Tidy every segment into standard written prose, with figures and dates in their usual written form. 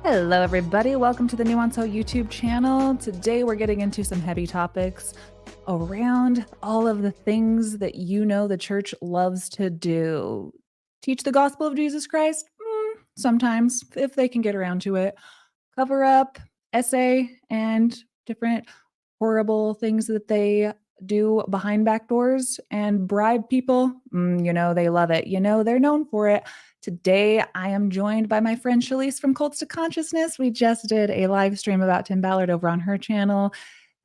Hello, everybody. Welcome to the Nuancehoe YouTube channel. Today, we're getting into some heavy topics around all of the things that the church loves to do. Teach the gospel of Jesus Christ? Sometimes, if they can get around to it. Cover up, essay, and different horrible things that they do behind back doors and bribe people. They love it. They're known for it. Today, I am joined by my friend Shelise from Cults to Consciousness. We just did a live stream about Tim Ballard over on her channel.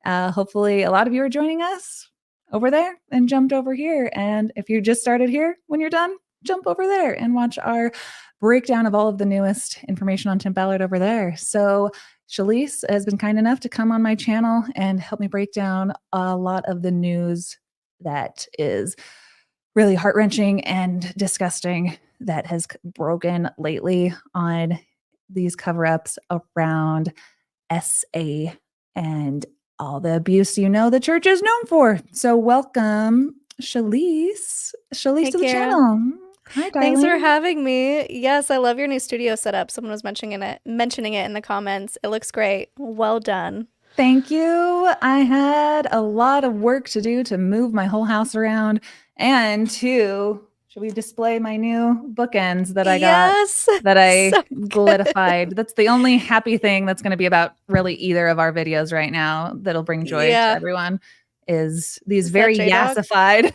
Hopefully, a lot of you are joining us over there and jumped over here. And if you just started here, when you're done, jump over there and watch our breakdown of all of the newest information on Tim Ballard over there. So Shelise has been kind enough to come on my channel and help me break down a lot of the news that is really heart-wrenching and disgusting that has broken lately on these cover-ups around SA and all the abuse the church is known for. So welcome, Shelise. Shelise to the channel. Hi, darling. Thanks for having me. Yes, I love your new studio setup. Someone was mentioning it in the comments. It looks great. Well done. Thank you. I had a lot of work to do to move my whole house around and should we display my new bookends that I got that I so glitified? That's the only happy thing that's going to be about really either of our videos right now that'll bring joy to everyone is these very yassified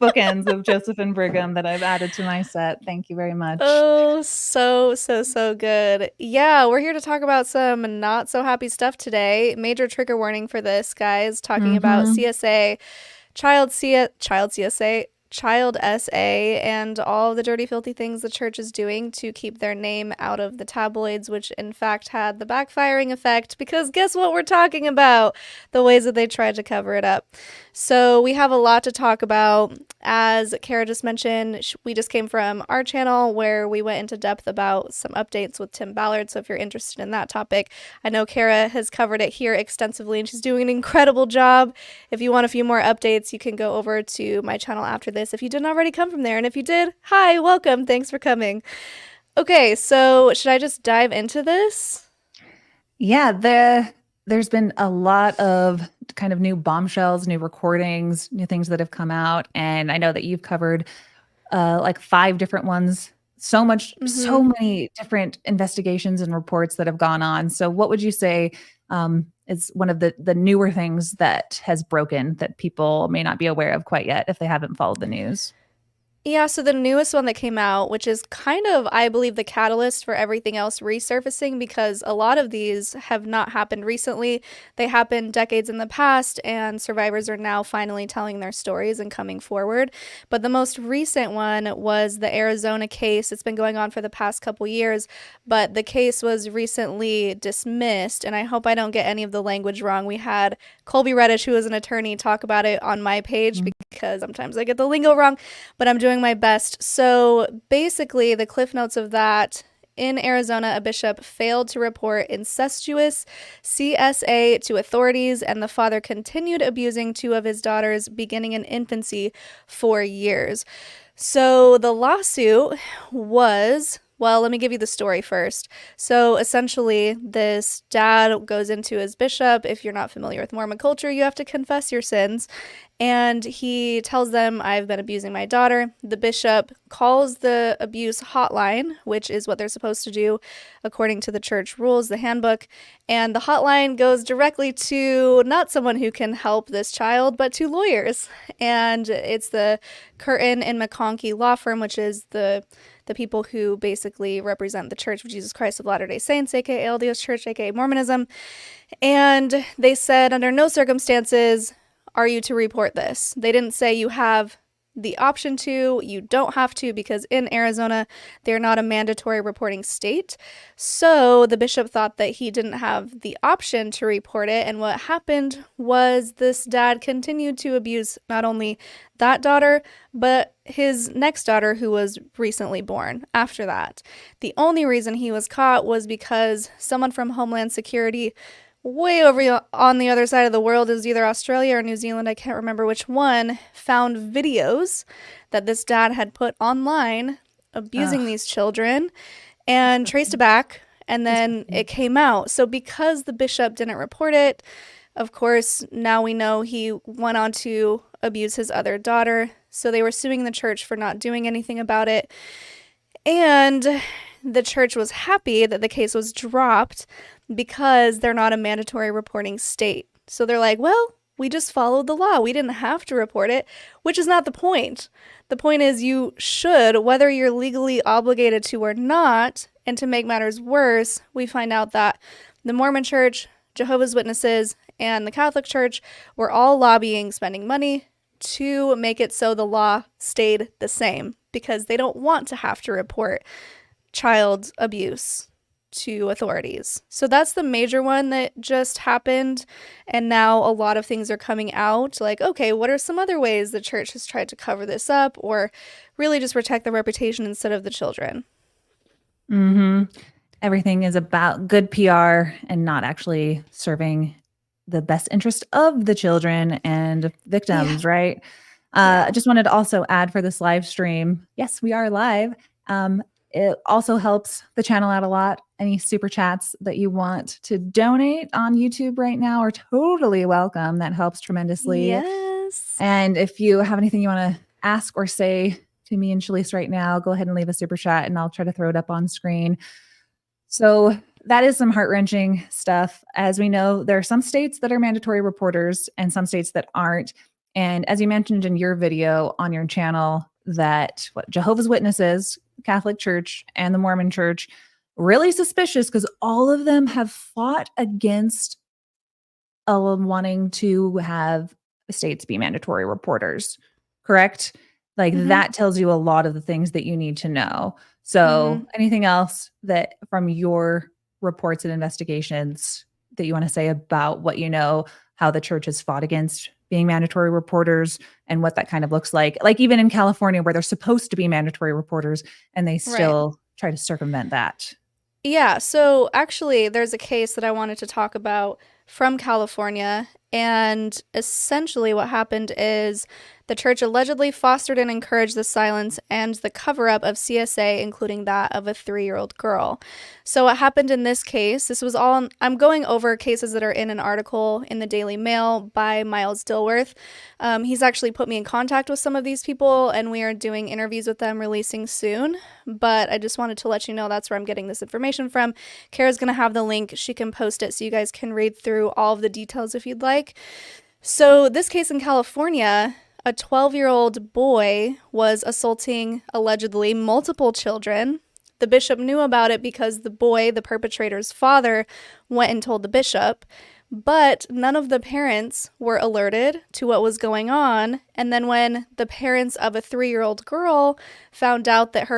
bookends of Joseph and Brigham that I've added to my set. Thank you very much. Oh, so good. Yeah, we're here to talk about some not so happy stuff today. Major trigger warning for this, guys. Talking about CSA, child CSA, child SA, and all the dirty, filthy things the church is doing to keep their name out of the tabloids, which in fact had the backfiring effect, because guess what we're talking about? The ways that they tried to cover it up. So we have a lot to talk about. As Kara just mentioned, we just came from our channel where we went into depth about some updates with Tim Ballard. So if you're interested in that topic, I know Kara has covered it here extensively and she's doing an incredible job. If you want a few more updates, you can go over to my channel after this if you didn't already come from there. And if you did, hi, welcome. Thanks for coming. Okay, so should I just dive into this? Yeah, there's been a lot of kind of new bombshells, new recordings, new things that have come out. And I know that you've covered like 5 different ones. So many different investigations and reports that have gone on. So what would you say is one of the newer things that has broken that people may not be aware of quite yet if they haven't followed the news? Yeah, so the newest one that came out, which is kind of, I believe, the catalyst for everything else resurfacing, because a lot of these have not happened recently. They happened decades in the past, and survivors are now finally telling their stories and coming forward. But the most recent one was the Arizona case. It's been going on for the past couple years, but the case was recently dismissed, and I hope I don't get any of the language wrong. We had Colby Reddish, who is an attorney, talk about it on my page because sometimes I get the lingo wrong, but I'm doing my best. So basically, the cliff notes of that: in Arizona, a bishop failed to report incestuous CSA to authorities, and the father continued abusing 2 of his daughters beginning in infancy for years. So the lawsuit was... Well, let me give you the story first. So essentially, this dad goes into his bishop. If you're not familiar with Mormon culture, you have to confess your sins. And he tells them, I've been abusing my daughter. The bishop calls the abuse hotline, which is what they're supposed to do according to the church rules, the handbook. And the hotline goes directly to not someone who can help this child, but to lawyers. And it's the Curtin and McConkie law firm, which is the people who basically represent the Church of Jesus Christ of Latter-day Saints, aka LDS Church, aka Mormonism. And they said, under no circumstances are you to report this. They didn't say you have the option to, you don't have to, because in Arizona, they're not a mandatory reporting state. So the bishop thought that he didn't have the option to report it. And what happened was this dad continued to abuse not only that daughter, but his next daughter, who was recently born after that. The only reason he was caught was because someone from Homeland Security way over on the other side of the world, is either Australia or New Zealand, I can't remember which one, found videos that this dad had put online abusing these children and traced it back and then Disgusting. it came out. So because the bishop didn't report it, of course, now we know he went on to abuse his other daughter. So they were suing the church for not doing anything about it. And the church was happy that the case was dropped because they're not a mandatory reporting state. So they're like, well, we just followed the law. We didn't have to report it, which is not the point. The point is you should, whether you're legally obligated to or not. And to make matters worse, we find out that the Mormon Church, Jehovah's Witnesses, and the Catholic Church were all lobbying, spending money to make it so the law stayed the same because they don't want to have to report child abuse to authorities. So that's the major one that just happened. And now a lot of things are coming out like, okay, what are some other ways the church has tried to cover this up or really just protect the reputation instead of the children? Everything is about good PR and not actually serving the best interest of the children and Yeah. victims, right? I Yeah. just wanted to also add for this live stream, yes, we are live. It also helps the channel out a lot. Any super chats that you want to donate on YouTube right now are totally welcome. That helps tremendously. Yes. And if you have anything you want to ask or say to me and Shelise right now, go ahead and leave a super chat and I'll try to throw it up on screen. So that is some heart-wrenching stuff. As we know, there are some states that are mandatory reporters and some states that aren't. And as you mentioned in your video on your channel, that what Jehovah's Witnesses, Catholic Church, and the Mormon Church really suspicious because all of them have fought against wanting to have states be mandatory reporters, correct? Like Mhm. that tells you a lot of the things that you need to know. Mhm. So, anything else that from your reports and investigations that you want to say about what you know, how the church has fought against being mandatory reporters and what that kind of looks like? Like, even in California, where they're supposed to be mandatory reporters and they Right. still try to circumvent that. Yeah, so actually, there's a case that I wanted to talk about from California. And essentially, what happened is the church allegedly fostered and encouraged the silence and the cover up of CSA, including that of a 3-year-old girl. So, what happened in this case, this was all, I'm going over cases that are in an article in the Daily Mail by Miles Dilworth. He's actually put me in contact with some of these people, and we are doing interviews with them releasing soon. But I just wanted to let you know that's where I'm getting this information from. Kara's going to have the link. She can post it so you guys can read through all of the details if you'd like. So, this case in California, a 12-year-old boy was assaulting allegedly multiple children. The bishop knew about it because the boy, the perpetrator's father, went and told the bishop. But none of the parents were alerted to what was going on. And then when the parents of a 3-year-old girl found out that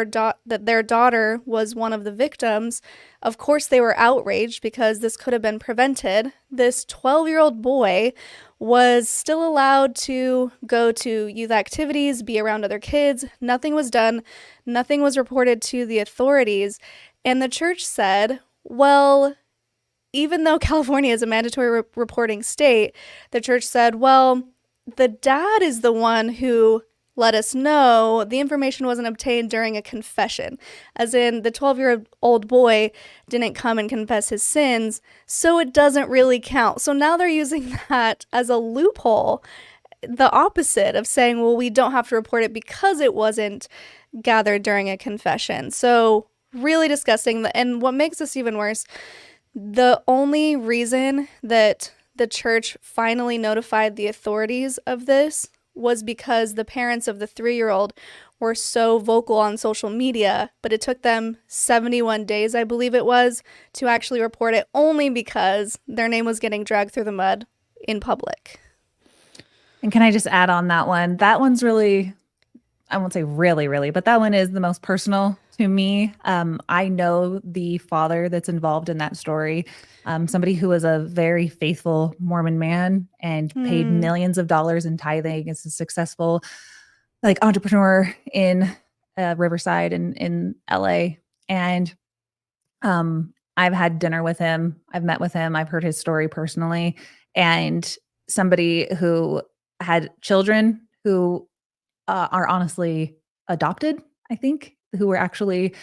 that their daughter was one of the victims, of course they were outraged because this could have been prevented. This 12-year-old boy was still allowed to go to youth activities, be around other kids. Nothing was done. Nothing was reported to the authorities. And the church said, well, even though California is a mandatory reporting state, the church said, well, the dad is the one who let us know the information wasn't obtained during a confession, as in the 12-year-old boy didn't come and confess his sins, so it doesn't really count. So now they're using that as a loophole, the opposite of saying, well, we don't have to report it because it wasn't gathered during a confession. So really disgusting. And what makes this even worse, the only reason that the church finally notified the authorities of this was because the parents of the 3-year-old were so vocal on social media, but it took them 71 days, I believe it was, to actually report it only because their name was getting dragged through the mud in public. And can I just add on that one? That one's really, I won't say really, but that one is the most personal to me. I know the father that's involved in that story, somebody who was a very faithful Mormon man and paid Hmm. millions of dollars in tithing. Is a successful like entrepreneur in Riverside in LA. And I've had dinner with him. I've met with him. I've heard his story personally. And somebody who had children who are honestly adopted, I think, who were actually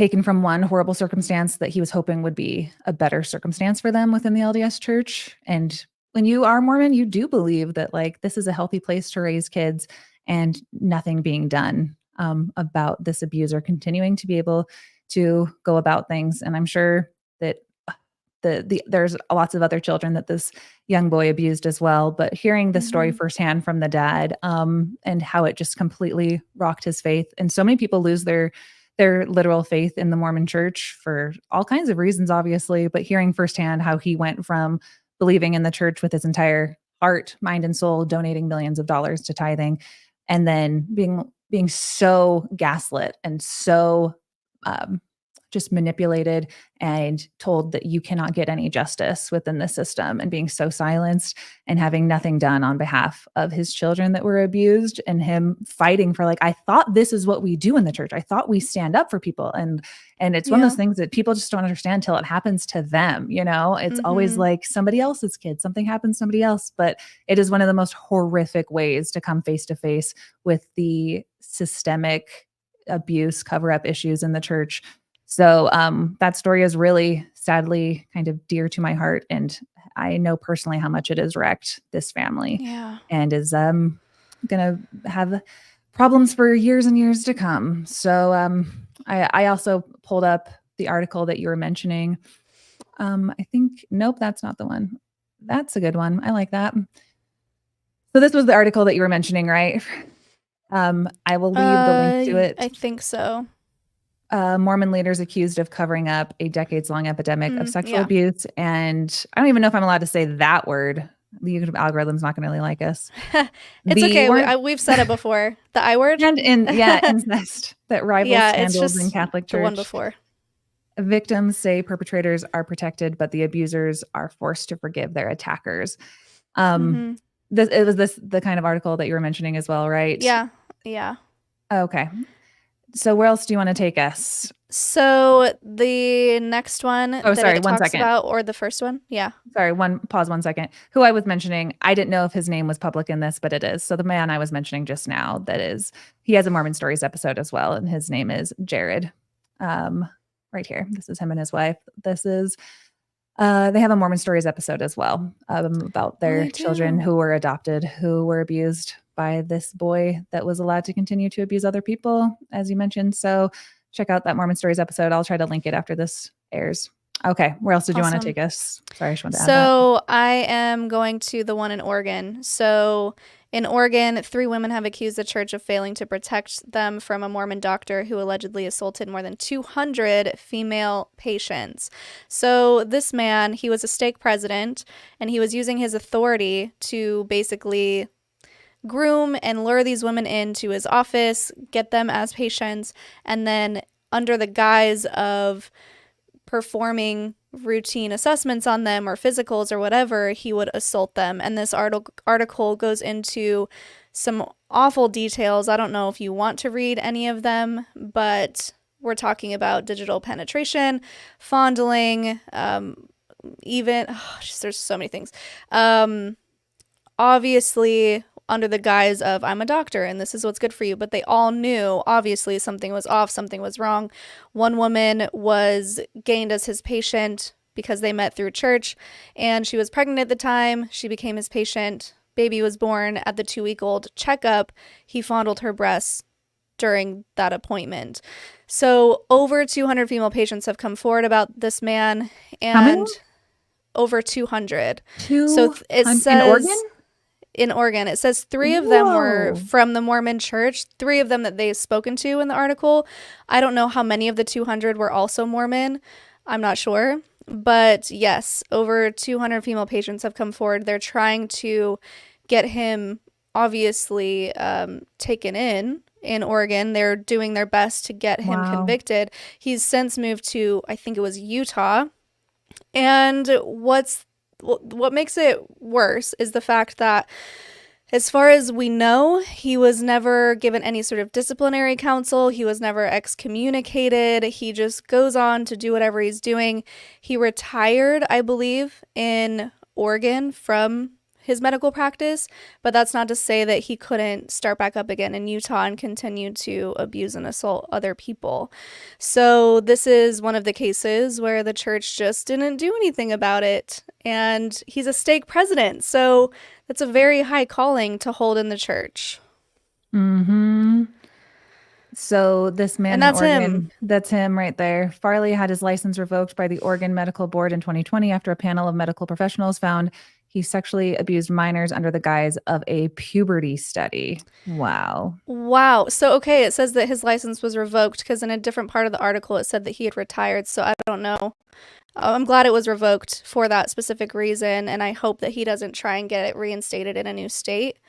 taken from one horrible circumstance that he was hoping would be a better circumstance for them within the LDS church. And when you are Mormon, you do believe that like this is a healthy place to raise kids and nothing being done about this abuser continuing to be able to go about things. And I'm sure that there's lots of other children that this young boy abused as well. But hearing the story Mhm. firsthand from the dad, and how it just completely rocked his faith, and so many people lose their literal faith in the Mormon church for all kinds of reasons, obviously. But hearing firsthand how he went from believing in the church with his entire heart, mind, and soul, donating millions of dollars to tithing, and then being so gaslit and so um, just manipulated and told that you cannot get any justice within the system, and being so silenced and having nothing done on behalf of his children that were abused, and him fighting for like, I thought this is what we do in the church. I thought we stand up for people. And it's one of Yeah. those things that people just don't understand till it happens to them. It's always Mhm. like somebody else's kid, something happens to somebody else. But it is one of the most horrific ways to come face to face with the systemic abuse, cover up issues in the church. So that story is really sadly kind of dear to my heart. And I know personally how much it has wrecked this family Yeah. and is going to have problems for years and years to come. So I also pulled up the article that you were mentioning. I think, nope, that's not the one. That's a good one. I like that. So this was the article that you were mentioning, right? I will leave the link to it. I think so. Mormon leaders accused of covering up a decades-long epidemic of sexual Yeah. abuse. And I don't even know if I'm allowed to say that word. The YouTube algorithm's not going to really like us. It's The okay. weren't We've said it before. The I word? and in yeah, incest that rivals Yeah, it's scandals in just Catholic the one Church. before. Victims say perpetrators are protected, but the abusers are forced to forgive their attackers. Um, Mhm. it was the kind of article that you were mentioning as well, right? Yeah. Yeah. Okay. So where else do you want to take us? So the next one Oh, that sorry, it one talks second. about, or the first one? Yeah. Sorry, pause 1 second. Who I was mentioning, I didn't know if his name was public in this, but it is. So the man I was mentioning just now, he has a Mormon Stories episode as well, and his name is Jared. Right here. This is him and his wife. They have a Mormon Stories episode as well, about Oh, their they children do. who were adopted, who were abused by this boy that was allowed to continue to abuse other people, as you mentioned. So check out that Mormon Stories episode. I'll try to link it after this airs. Okay, where else did you want to Awesome. take us? Sorry, I just wanted to add that. So I am going to the one in Oregon. So in Oregon, 3 women have accused the church of failing to protect them from a Mormon doctor who allegedly assaulted more than 200 female patients. So this man, he was a stake president, and he was using his authority to basically groom and lure these women into his office, get them as patients, and then under the guise of performing routine assessments on them or physicals or whatever, he would assault them. And this article goes into some awful details. I don't know if you want to read any of them, but we're talking about digital penetration, fondling, even, there's so many things. Obviously, under the guise of I'm a doctor and this is what's good for you, but they all knew obviously something was off, something was wrong. One woman was gained as his patient because they met through church, and she was pregnant at the time. She became his patient. Baby was born. At the 2-week-old checkup, he fondled her breasts during that appointment. So over 200 female patients have come forward about this man, How many? and over 200. So it 200 in Oregon? says in Oregon, it says 3 of them were Whoa. from the Mormon church, 3 of them that they've spoken to in the article. I don't know how many of the 200 were also Mormon. I'm not sure. But yes, over 200 female patients have come forward. They're trying to get him obviously taken in Oregon. They're doing their best to get him Wow. convicted. He's since moved to, I think it was Utah. And what makes it worse is the fact that, as far as we know, he was never given any sort of disciplinary counsel. He was never excommunicated. He just goes on to do whatever he's doing. He retired, I believe, in Oregon from his medical practice, but that's not to say that he couldn't start back up again in Utah and continue to abuse and assault other people. So, this is one of the cases where the church just didn't do anything about it. And he's a stake president. So, that's a very high calling to hold in the church. Mm-hmm. So this man And in that's him. Oregon, that's him right there. Farley had his license revoked by the Oregon Medical Board in 2020 after a panel of medical professionals found he sexually abused minors under the guise of a puberty study. Wow. Wow. So, okay, it says that his license was revoked because in a different part of the article it said that he had retired. So, I don't know. I'm glad it was revoked for that specific reason, and I hope that he doesn't try and get it reinstated in a new state.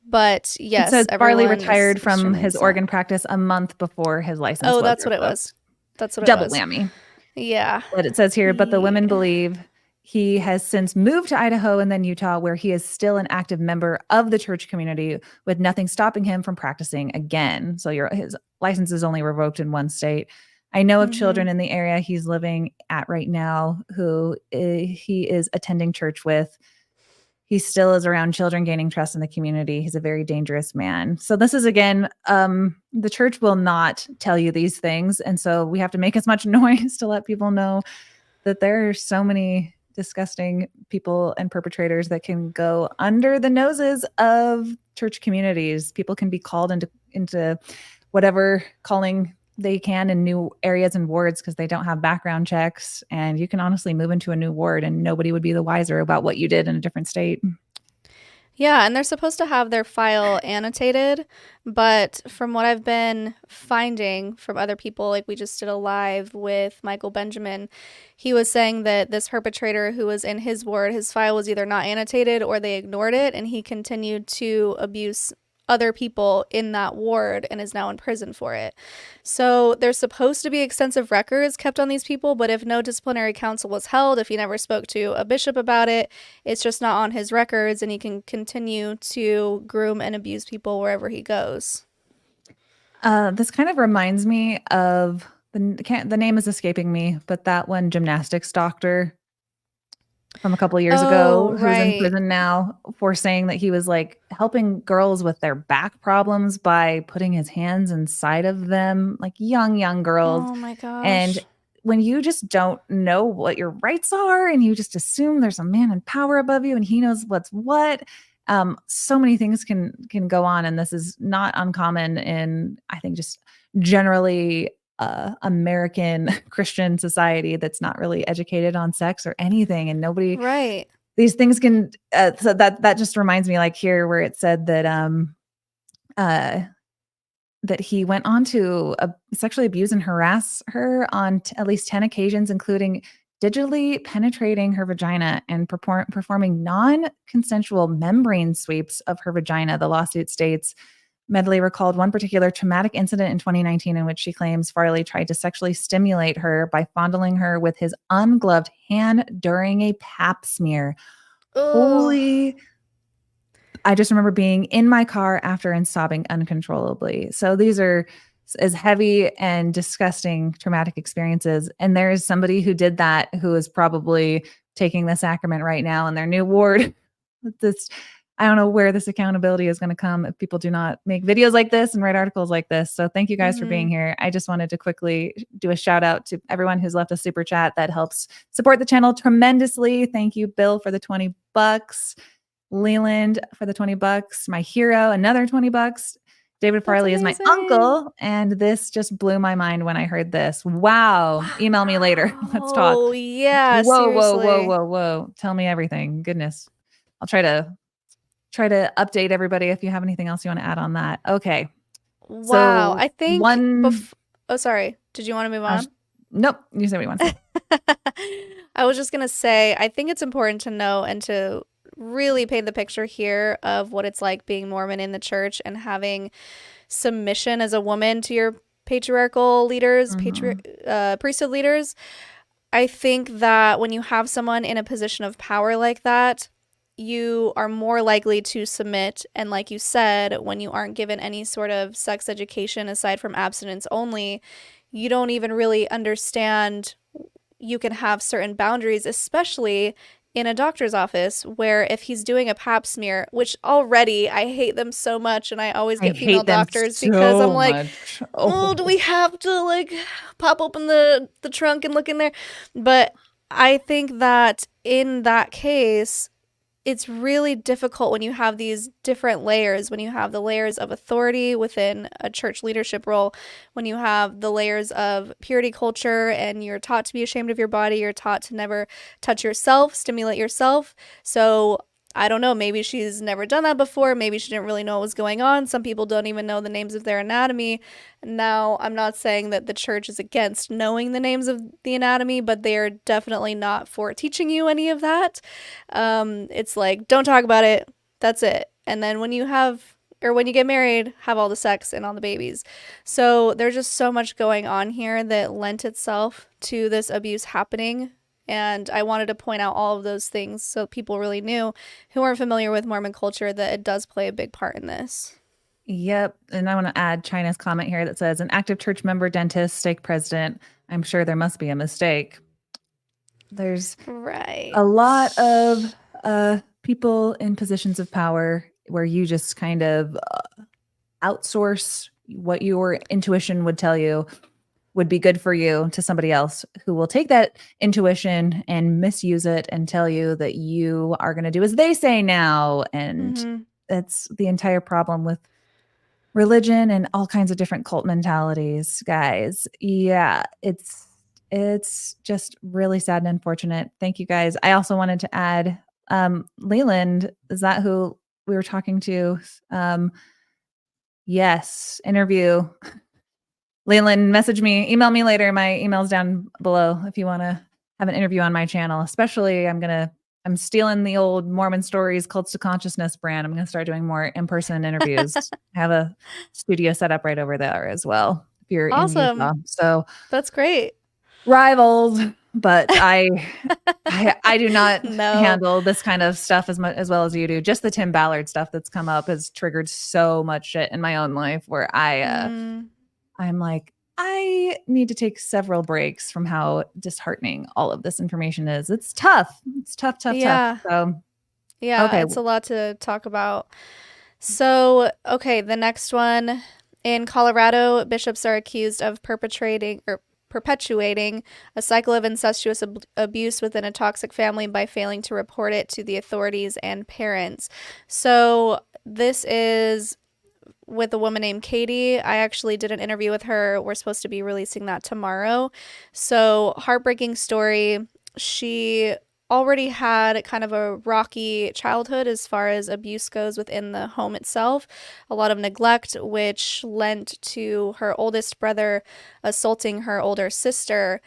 But It yes, says Farley everyone is retired from extremely his upset. Oregon practice a month before his license Oh, was that's what it was. revoked. That's what it Double was. whammy. Yeah. But it says here, but the He, women believe he has since moved to Idaho and then Utah, where he is still an active member of the church community with nothing stopping him from practicing again. So his license is only revoked in one state. I know of mhm. children in the area he's living at right now who he is attending church with. He still is around children, gaining trust in the community. He's a very dangerous man. So this is again, the church will not tell you these things, and so we have to make as much noise to let people know that there are so many disgusting people and perpetrators that can go under the noses of church communities. People can be called into whatever calling they can in new areas and wards because they don't have background checks, and you can honestly move into a new ward and nobody would be the wiser about what you did in a different state. Yeah, and they're supposed to have their file annotated, but from what I've been finding from other people, like we just did a live with Michael Benjamin, he was saying that this perpetrator who was in his ward, his file was either not annotated or they ignored it, and he continued to abuse other people in that ward and is now in prison for it. So there's supposed to be extensive records kept on these people, but if no disciplinary council was held, if he never spoke to a bishop about it, it's just not on his records and he can continue to groom and abuse people wherever he goes. This kind of reminds me of the name is escaping me, but that one gymnastics doctor from a couple of years Oh, ago who's in right. prison now for saying that he was like helping girls with their back problems by putting his hands inside of them, like young girls. Oh my And gosh. when you just don't know what your rights are and you just assume there's a man in power above you and he knows what's what, so many things can go on, and this is not uncommon in, I think, just generally American Christian society that's not really educated on sex or anything, and nobody Right. these things can. So that just reminds me, like here where it said uh, that he went on to sexually abuse and harass her on at least 10 occasions, including digitally penetrating her vagina and performing non-consensual membrane sweeps of her vagina. The lawsuit states Medley recalled one particular traumatic incident in 2019 in which she claims Farley tried to sexually stimulate her by fondling her with his ungloved hand during a pap smear. Ugh. Holy, I just remember being in my car after and sobbing uncontrollably. So these are as heavy and disgusting traumatic experiences. And there is somebody who did that who is probably taking the sacrament right now in their new ward. This, I don't know where this accountability is going to come if people do not make videos like this and write articles like this. So thank you guys for being Mhm. here. I just wanted to quickly do a shout out to everyone who's left a super chat that helps support the channel tremendously. Thank you, Bill, for the $20. Leland for the $20. My hero, another $20. David That's Farley is my amazing. uncle. And this just blew my mind when I heard this. Wow. Email me later. Let's talk. Wow. Yeah, Whoa. seriously. Tell me everything. Goodness. I'll try to update everybody if you have anything else you want to add on that. Okay. Wow. So I think one oh, sorry. Did you want to move uh, on? nope, you say what you want to say. I was just going to say, I think it's important to know and to really paint the picture here of what it's like being Mormon in the church and having submission as a woman to your patriarchal leaders, Mhm. priesthood leaders. I think that when you have someone in a position of power like that, you are more likely to submit. And like you said, when you aren't given any sort of sex education aside from abstinence only, you don't even really understand you can have certain boundaries, especially in a doctor's office where if he's doing a pap smear, which already I hate them so much and I always I get female hate them doctors because I'm so like, much. oh, do Oh, we have to like pop open the trunk and look in there? But I think that in that case, it's really difficult when you have these different layers, when you have the layers of authority within a church leadership role, when you have the layers of purity culture and you're taught to be ashamed of your body, you're taught to never touch yourself, stimulate yourself. So I don't know, maybe she's never done that before. Maybe she didn't really know what was going on. Some people don't even know the names of their anatomy. Now, I'm not saying that the church is against knowing the names of the anatomy, but they are definitely not for teaching you any of that. It's like, don't talk about it. That's it. And then when you have, or when you get married, have all the sex and all the babies. So there's just so much going on here that lent itself to this abuse happening. And I wanted to point out all of those things so people really knew who aren't familiar with Mormon culture that it does play a big part in this. yep. And I want to add China's comment here that says an active church member, dentist, stake president. I'm sure there must be a mistake. There's Right. a lot of people in positions of power where you just kind of outsource what your intuition would tell you would be good for you to somebody else who will take that intuition and misuse it and tell you that you are going to do as they say now. And Mm-hmm. that's the entire problem with religion and all kinds of different cult mentalities, guys. Yeah, it's just really sad and unfortunate. Thank you guys. I also wanted to add Leland, is that who we were talking to? Yes, interview. Leland, message me, email me later. My email's down below if you want to have an interview on my channel. Especially, I'm stealing the old Mormon Stories Cults to Consciousness brand. I'm gonna start doing more in-person interviews. I have a studio set up right over there as well, if you're in Utah. Awesome. So That's great. rivals, but I do not No. handle this kind of stuff as well as you do. Just the Tim Ballard stuff that's come up has triggered so much shit in my own life where Mm, I'm like, I need to take several breaks from how disheartening all of this information is. It's tough. It's tough, tough, tough. yeah. So, Yeah, okay. it's a lot to talk about. So, okay, the next one. In Colorado, bishops are accused of perpetuating a cycle of incestuous abuse within a toxic family by failing to report it to the authorities and parents. So, this is with a woman named Katie. I actually did an interview with her. We're supposed to be releasing that tomorrow. So, heartbreaking story. She already had kind of a rocky childhood as far as abuse goes within the home itself. A lot of neglect, which lent to her oldest brother assaulting her older sister.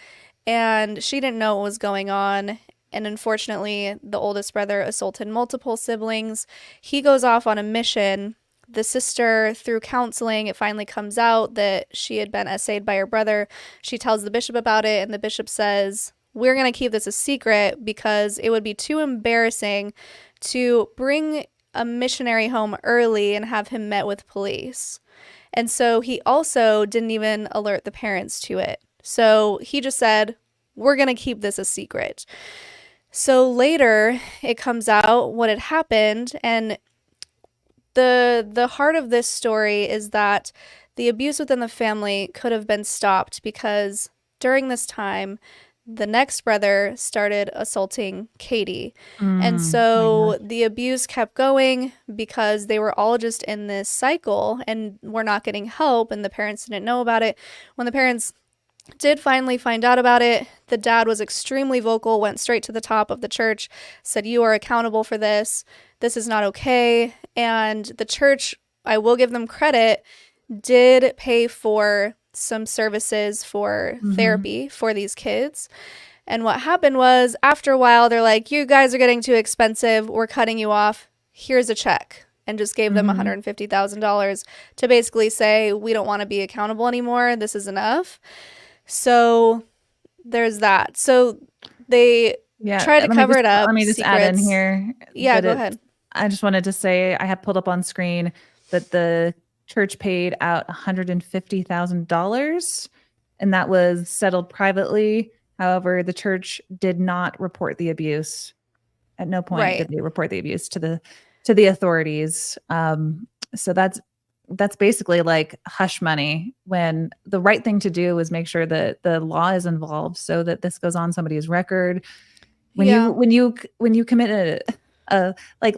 And she didn't know what was going on. And unfortunately, the oldest brother assaulted multiple siblings. He goes off on a mission. The sister, through counseling, it finally comes out that she had been essayed by her brother. She tells the bishop about it, and the bishop says, we're going to keep this a secret because it would be too embarrassing to bring a missionary home early and have him met with police. And so he also didn't even alert the parents to it. So he just said, we're going to keep this a secret. So later it comes out what had happened, and the heart of this story is that the abuse within the family could have been stopped because during this time the next brother started assaulting Katie. And My so gosh. the abuse kept going because they were all just in this cycle and were not getting help, and the parents didn't know about it. When the parents did finally find out about it, the dad was extremely vocal, went straight to the top of the church, said, you are accountable for this. This is not okay. And the church, I will give them credit, did pay for some services for Mm-hmm. therapy for these kids. And what happened was, after a while, they're like, you guys are getting too expensive. We're cutting you off. Here's a check. And just gave them Mm-hmm. $150,000 to basically say, we don't want to be accountable anymore. This is enough. So there's that. So they Yeah. try to cover it Let up, me just add in secrets. here Yeah, that go ahead. I just wanted to say I have pulled up on screen that the church paid out $150,000 and that was settled privately. However, the church did not report the abuse. At no point Right. did they report the abuse to the authorities. So that's basically like hush money when the right thing to do is make sure that the law is involved so that this goes on somebody's record. Yeah. When you commit a like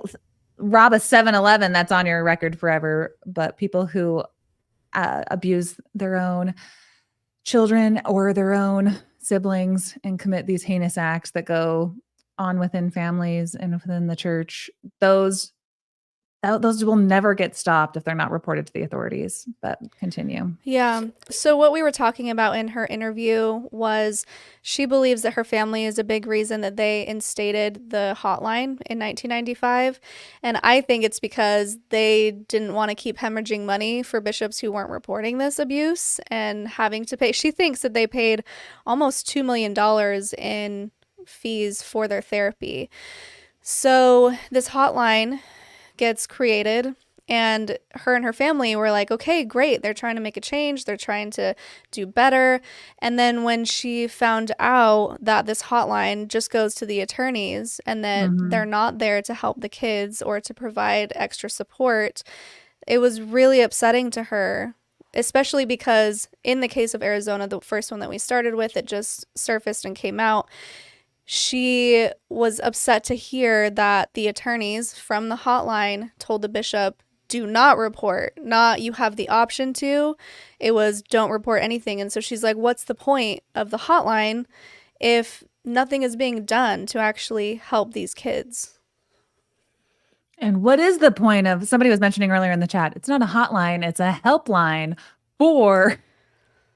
rob a 7-Eleven, that's on your record forever. But people who abuse their own children or their own siblings and commit these heinous acts that go on within families and within the church, those those will never get stopped if they're not reported to the authorities. But continue. Yeah. So, what we were talking about in her interview was she believes that her family is a big reason that they instated the hotline in 1995. And I think it's because they didn't want to keep hemorrhaging money for bishops who weren't reporting this abuse and having to pay. She thinks that they paid almost $2 million in fees for their therapy. So, this hotline gets created, and her family were like, okay, great, they're trying to make a change, they're trying to do better. And then when she found out that this hotline just goes to the attorneys and that they're Mhm. not there to help the kids or to provide extra support, it was really upsetting to her, especially because in the case of Arizona, the first one that we started with, it just surfaced and came out. She was upset to hear that the attorneys from the hotline told the bishop, do not report, not you have the option to. It was don't report anything. And so she's like, what's the point of the hotline if nothing is being done to actually help these kids? And what is the point of somebody was mentioning earlier in the chat? It's not a hotline, it's a helpline for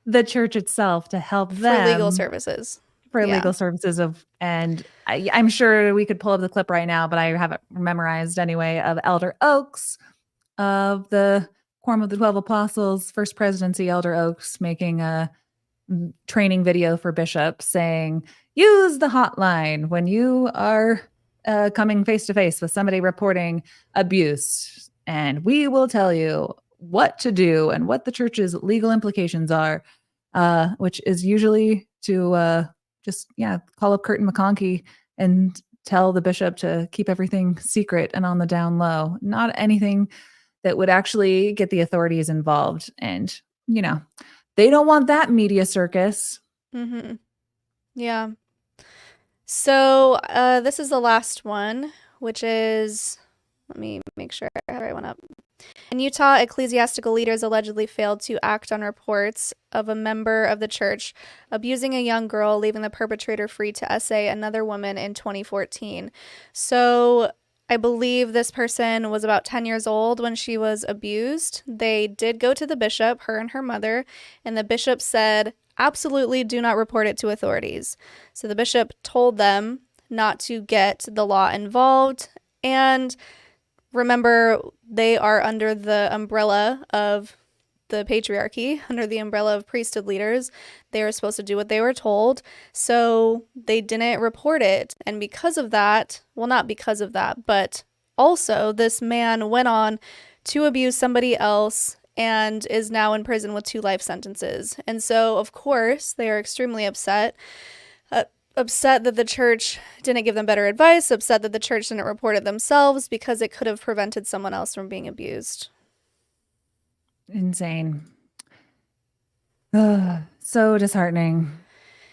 the church itself to help For legal them services. for Yeah. legal services of and I'm sure we could pull up the clip right now, but I have it memorized anyway of Elder Oaks of the Quorum of the 12 Apostles, First Presidency, Elder Oaks making a training video for bishops saying, use the hotline when you are coming face to face with somebody reporting abuse, and we will tell you what to do and what the church's legal implications are, which is usually to just call up Curtin McConkie and tell the bishop to keep everything secret and on the down low, not anything that would actually get the authorities involved. And, you know, they don't want that media circus. Mm-hmm. Yeah. So this is the last one, which is, let me make sure I have the right one up. In Utah, ecclesiastical leaders allegedly failed to act on reports of a member of the church abusing a young girl, leaving the perpetrator free to essay another woman in 2014. So I believe this person was about 10 years old when she was abused. They did go to the bishop, her and her mother, and the bishop said, absolutely do not report it to authorities. So the bishop told them not to get the law involved. And remember, they are under the umbrella of the patriarchy, under the umbrella of priesthood leaders. They were supposed to do what they were told, so they didn't report it. And because of that, well, not because of that, but also this man went on to abuse somebody else and is now in prison with 2 life sentences. And so, of course, they are extremely upset. Upset that the church didn't give them better advice, upset that the church didn't report it themselves because it could have prevented someone else from being abused. Insane. So disheartening.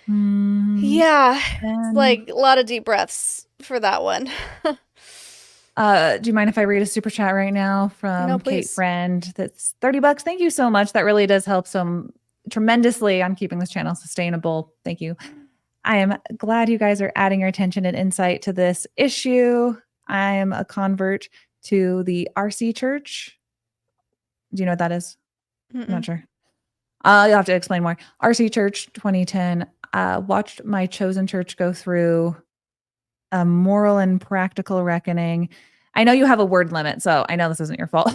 Yeah, it's And like a lot of deep breaths for that one. do you mind if I read a super chat right now No, from Kate please. Friend? That's $30. Thank you so much. That really does help some tremendously on keeping this channel sustainable. Thank you. I am glad you guys are adding your attention and insight to this issue. I am a convert to the RC Church. Do you know what that is? I'm not Mm-mm. sure. You'll have to explain more. RC Church 2010. Watched my chosen church go through a moral and practical reckoning. I know you have a word limit, so I know this isn't your fault.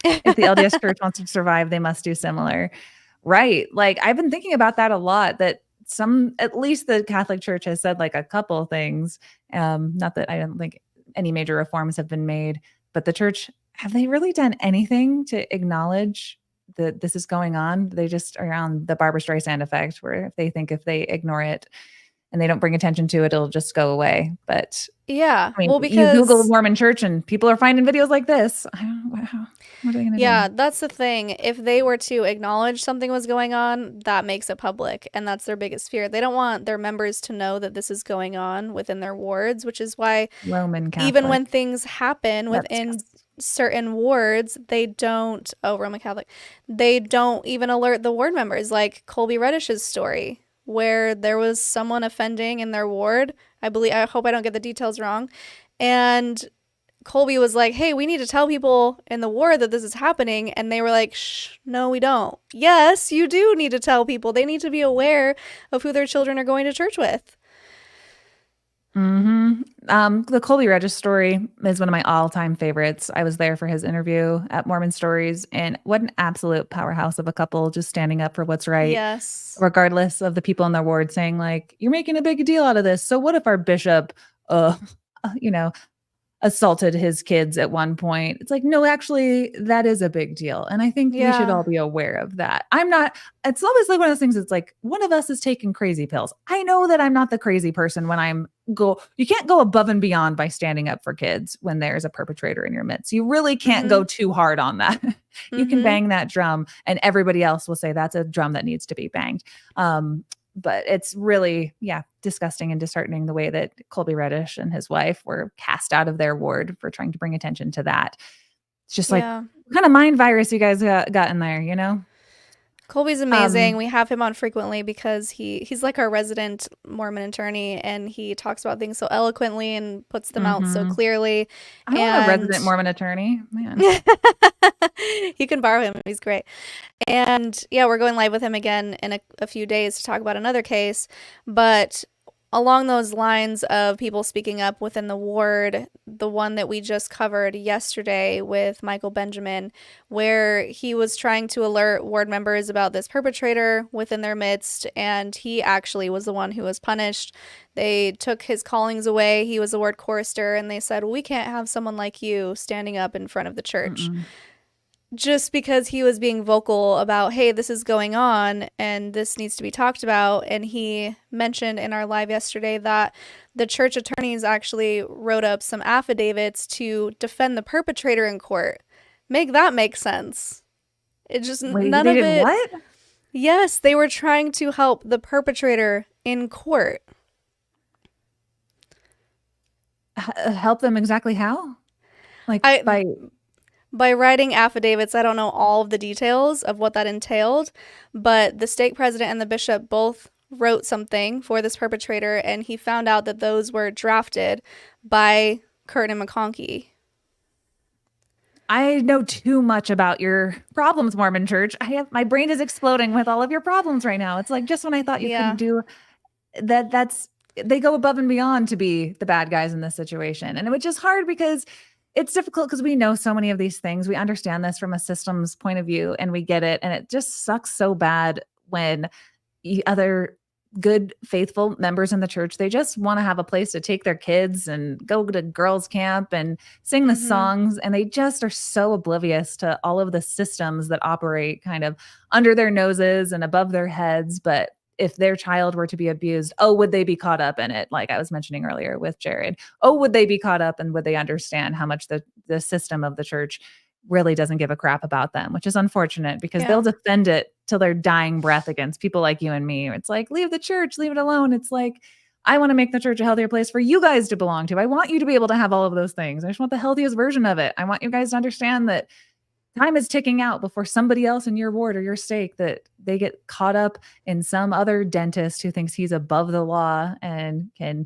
If the LDS church wants to survive, they must do similar. Right. Like I've been thinking about that a lot, that some, at least the Catholic Church has said like a couple things. Not that I don't think any major reforms have been made, but the church, have they really done anything to acknowledge that this is going on? They just are on the Barbara Streisand effect, where if they think if they ignore it, and they don't bring attention to it, it'll just go away. But Yeah. I mean, Well, you Google because Mormon church and people are finding videos like this. What are they going to do? yeah, that's the thing. If they were to acknowledge something was going on, that makes it public, and that's their biggest fear. They don't want their members to know that this is going on within their wards, which is why Roman even Catholic. when things happen That's within disgusting. certain wards, they don't, oh, Roman Catholic, they don't even alert the ward members, like Colby Reddish's story, where there was someone offending in their ward. I believe, I hope I don't get the details wrong. And Colby was like, hey, we need to tell people in the ward that this is happening. And they were like, shh, no, we don't. Yes, you do need to tell people. They need to be aware of who their children are going to church with. The Colby Regis story is one of my all-time favorites. I was there for his interview at Mormon Stories, and what an absolute powerhouse of a couple, just standing up for what's right, Yes. regardless of the people in their ward saying like, "You're making a big deal out of this. So what if our bishop, uh, you know, assaulted his kids at one point?" It's like, no, actually, that is a big deal. And I think we should Yeah. all be aware of that. I'm not, it's always like one of those things. It's like one of us is taking crazy pills. I know that I'm not the crazy person when you can't go above and beyond by standing up for kids when there's a perpetrator in your midst. You really can't Mm-hmm. go too hard on that. You can Mm-hmm. bang that drum and everybody else will say that's a drum that needs to be banged. But it's really, yeah, disgusting and disheartening the way that Colby Reddish and his wife were cast out of their ward for trying to bring attention to that. It's just like, Yeah. what kind of mind virus you guys got in there, you know? Colby's amazing. Um, We have him on frequently because he's like our resident Mormon attorney, and he talks about things so eloquently and puts them out so mhm. clearly. I want a And resident Mormon attorney, man. you can borrow him. He's great. And yeah, we're going live with him again in a few days to talk about another case. But along those lines of people speaking up within the ward, the one that we just covered yesterday with Michael Benjamin, where he was trying to alert ward members about this perpetrator within their midst, and he actually was the one who was punished. They took his callings away. He was a ward chorister, and they said, well, we can't have someone like you standing up in front of the church. Mm-mm. Just because he was being vocal about, hey, this is going on and this needs to be talked about. And he mentioned in our live yesterday that the church attorneys actually wrote up some affidavits to defend the perpetrator in court. Make that make sense. It just, Wait, none they of did it. what? Yes, they were trying to help the perpetrator in court. Help them exactly how? Like I by writing affidavits, I don't know all of the details of what that entailed, but the stake president and the bishop both wrote something for this perpetrator, and he found out that those were drafted by Curtin and McConkie. I know too much about your problems, Mormon Church. My brain is exploding with all of your problems right now. It's like just when I thought you couldn't Yeah. do that, they go above and beyond to be the bad guys in this situation. And it was just hard because it's difficult because we know so many of these things. We understand this from a systems point of view and we get it. And it just sucks so bad when other good, faithful members in the church, they just want to have a place to take their kids and go to girls' camp and sing the Mm-hmm. songs. And they just are so oblivious to all of the systems that operate kind of under their noses and above their heads. But if their child were to be abused, oh, would they be caught up in it? Like I was mentioning earlier with Jared. Oh, would they be caught up and would they understand how much the system of the church really doesn't give a crap about them, which is unfortunate because they'll Yeah. defend it till their dying breath against people like you and me. It's like, leave the church, leave it alone. It's like, I want to make the church a healthier place for you guys to belong to. I want you to be able to have all of those things. I just want the healthiest version of it. I want you guys to understand that time is ticking out before somebody else in your ward or your stake that they get caught up in some other dentist who thinks he's above the law and can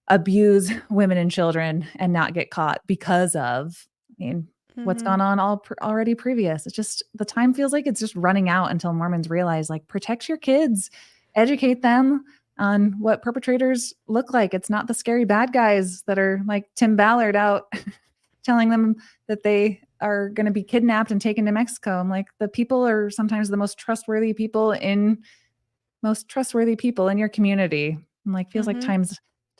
abuse women and children and not get caught because of, I mean, what's Mm-hmm. gone on already previous. It's just the time feels like it's just running out until Mormons realize like protect your kids, educate them on what perpetrators look like. It's not the scary bad guys that are like Tim Ballard out telling them that they are going to be kidnapped and taken to Mexico. I'm like, the people are sometimes the most trustworthy people in your community. I'm like, feels like Mm-hmm.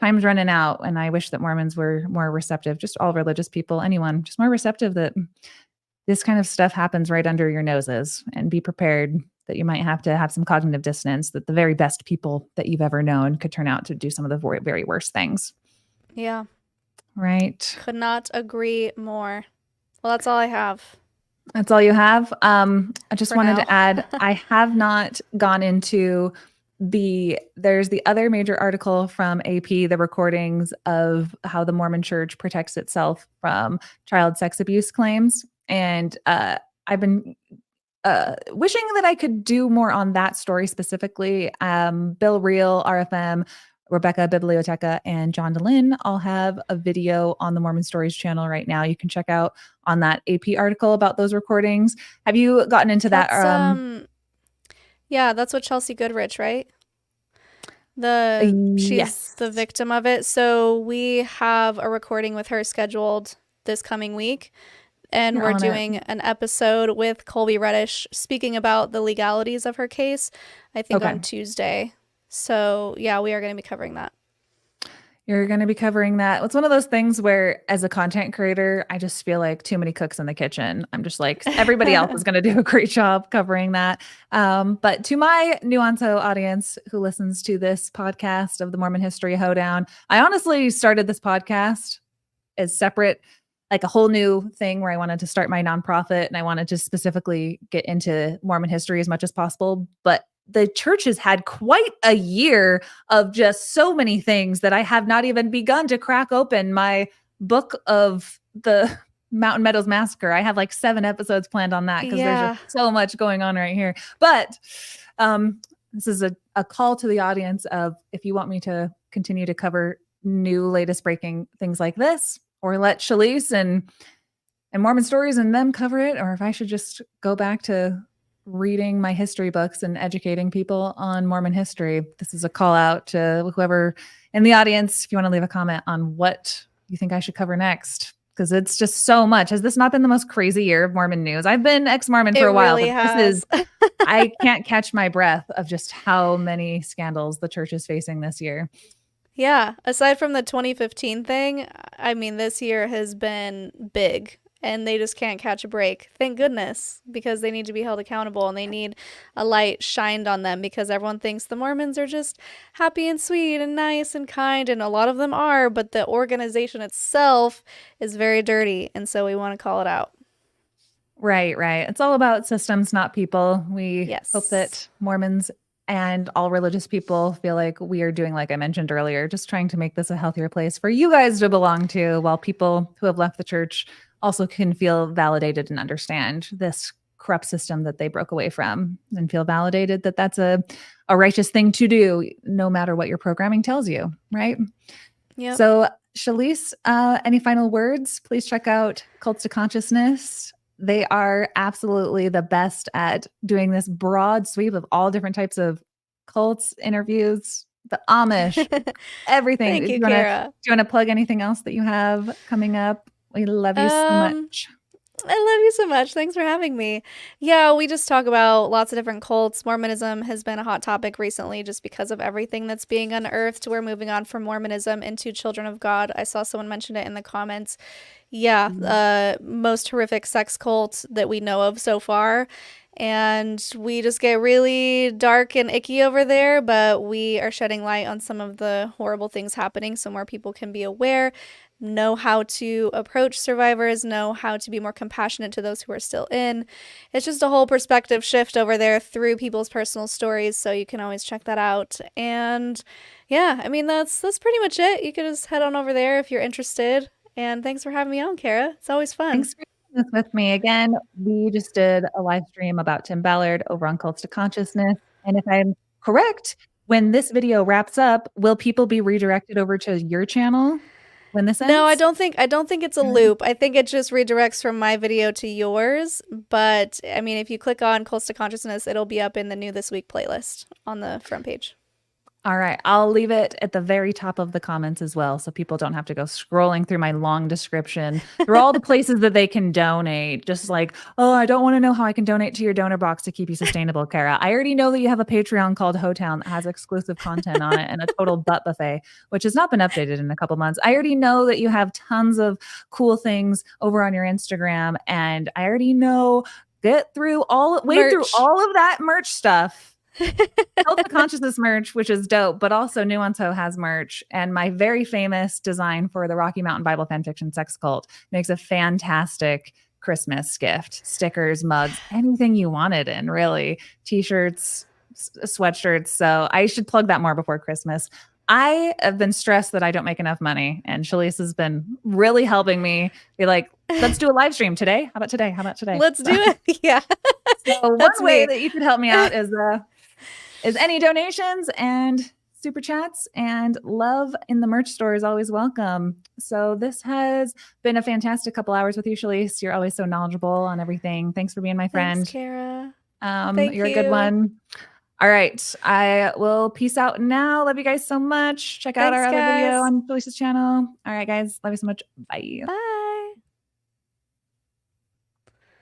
time's running out. And I wish that Mormons were more receptive, just all religious people, anyone, just more receptive that this kind of stuff happens right under your noses and be prepared that you might have to have some cognitive dissonance, that the very best people that you've ever known could turn out to do some of the very worst things. Yeah. Right. Could not agree more. Well, that's all I have. That's all you have. I just For wanted now. to add, I have not gone into there's the other major article from AP, the recordings of how the Mormon Church protects itself from child sex abuse claims. And I've been wishing that I could do more on that story specifically. Bill Reel, RFM, Rebecca Biblioteca, and John DeLynn all have a video on the Mormon Stories channel right now. You can check out on that AP article about those recordings. Have you gotten into that? That's yeah, that's with Chelsea Goodrich, right? She's Yes. the victim of it. So we have a recording with her scheduled this coming week. And You're we're on it. doing an episode with Colby Reddish speaking about the legalities of her case, I think Okay. on Tuesday. So yeah, we are going to be covering that. You're going to be covering that. It's one of those things where, as a content creator, I just feel like too many cooks in the kitchen. I'm just like, everybody else is going to do a great job covering that. But to my Nuancehoe audience who listens to this podcast of the Mormon History Hoedown, I honestly started this podcast as separate, like a whole new thing where I wanted to start my nonprofit and I wanted to specifically get into Mormon history as much as possible. But the church has had quite a year of just so many things that I have not even begun to crack open my book of the Mountain Meadows Massacre. I have like 7 episodes planned on that because there's just Yeah. so much going on right here. But this is a call to the audience of, if you want me to continue to cover new latest breaking things like this, or let Shelise and Mormon Stories and them cover it, or if I should just go back to reading my history books and educating people on Mormon history. This is a call out to whoever in the audience, if you want to leave a comment on what you think I should cover next, because it's just so much. Has this not been the most crazy year of Mormon news? I've been ex-Mormon for It a while, really but this is, has. I can't catch my breath of just how many scandals the church is facing this year. Yeah, aside from the 2015 thing, I mean, this year has been big and they just can't catch a break. Thank goodness, because they need to be held accountable and they need a light shined on them because everyone thinks the Mormons are just happy and sweet and nice and kind, and a lot of them are, but the organization itself is very dirty, and so we want to call it out. Right, right. It's all about systems, not people. We hope Yes. that Mormons and all religious people feel like we are doing, like I mentioned earlier, just trying to make this a healthier place for you guys to belong to, while people who have left the church also can feel validated and understand this corrupt system that they broke away from, and feel validated that that's a righteous thing to do, no matter what your programming tells you, right? Yep. So, Shelise, any final words? Please check out Cults to Consciousness. They are absolutely the best at doing this broad sweep of all different types of cults, interviews, the Amish, everything. Thank Do you, you want to Kara. plug anything else that you have coming up? We love you so Um, much. I love you so much. Thanks for having me. Yeah, we just talk about lots of different cults. Mormonism has been a hot topic recently just because of everything that's being unearthed. We're moving on from Mormonism into Children of God. I saw someone mention it in the comments. Yeah, most horrific sex cult that we know of so far. And we just get really dark and icky over there, but we are shedding light on some of the horrible things happening so more people can be aware, know how to approach survivors, know how to be more compassionate to those who are still in. It's just a whole perspective shift over there through people's personal stories, so you can always check that out. And yeah, I mean that's pretty much it. You can just head on over there if you're interested. And thanks for having me on, Kara. It's always fun. Thanks for doing this with me. Again, we just did a live stream about Tim Ballard over on Cults to Consciousness. And if I'm correct, when this video wraps up, will people be redirected over to your channel when this No, ends? I don't think it's a loop. I think it just redirects from my video to yours. But I mean, if you click on Close to Consciousness, it'll be up in the New This Week playlist on the front page. All right. I'll leave it at the very top of the comments as well, so people don't have to go scrolling through my long description through all the places that they can donate. Just like, oh, I don't want to know how I can donate to your donor box to keep you sustainable, Kara. I already know that you have a Patreon called Hoetown that has exclusive content on it and a total butt buffet, which has not been updated in a couple months. I already know that you have tons of cool things over on your Instagram, and I already know wade through Merch. all of that merch stuff. Health of Consciousness merch, which is dope, but also Nuancehoe has merch. And my very famous design for the Rocky Mountain Bible Fanfiction Sex Cult makes a fantastic Christmas gift. Stickers, mugs, anything you wanted in, really. T-shirts, sweatshirts. So I should plug that more before Christmas. I have been stressed that I don't make enough money, and Shelise has been really helping me be like, let's do a live stream today. How about today? How about today? Let's do it. Yeah. So one That's way me. that you could help me out is any donations and super chats, and love in the merch store is always welcome. So this has been a fantastic couple hours with you, Shelise. You're always so knowledgeable on everything. Thanks for being my friend. Thanks, Kara. Thank You're you. a good one. All right. I will peace out now. Love you guys so much. Check out our other video on Shelise's channel. All right, guys. Love you so much. Bye. Bye.